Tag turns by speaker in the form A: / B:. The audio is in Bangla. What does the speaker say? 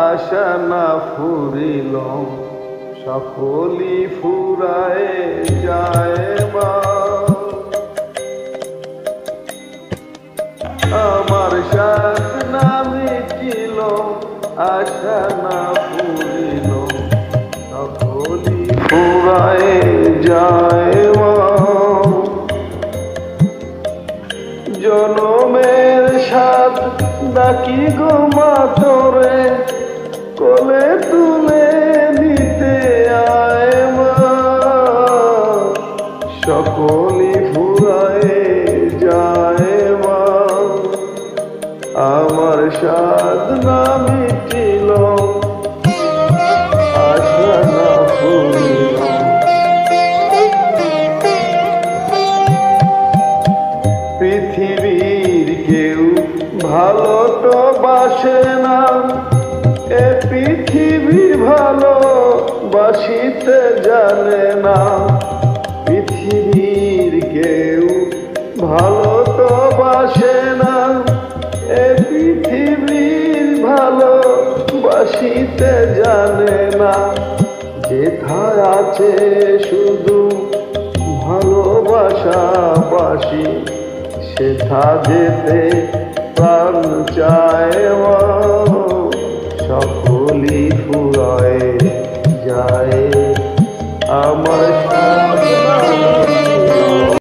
A: আশা না ফুরিল সকলি ফুরায় যায় মা। আমার সাথ না মিটিল আশা না ফুরিল সকলি ফুরায় যায় মা। জনমের সাথ ডাকি গো মা তোরে কোলে তুলে নিতে আয় মা। সকলি ফুরায় যায় মা। আমার সাধ না মিটিল আশা না ফুরিল। পৃথিবীর কেউ ভালো তো বাসে না, এ পৃথিবী ভালো বাসিতে জানে না। পৃথিবীর কেউ ভালো তো বাসে না, এ পৃথিবীর ভালো বাসিতে জানে না। যেথায় আছে শুধু ভালোবাসা বাসি, সেথা যেতে প্রাণ চায়।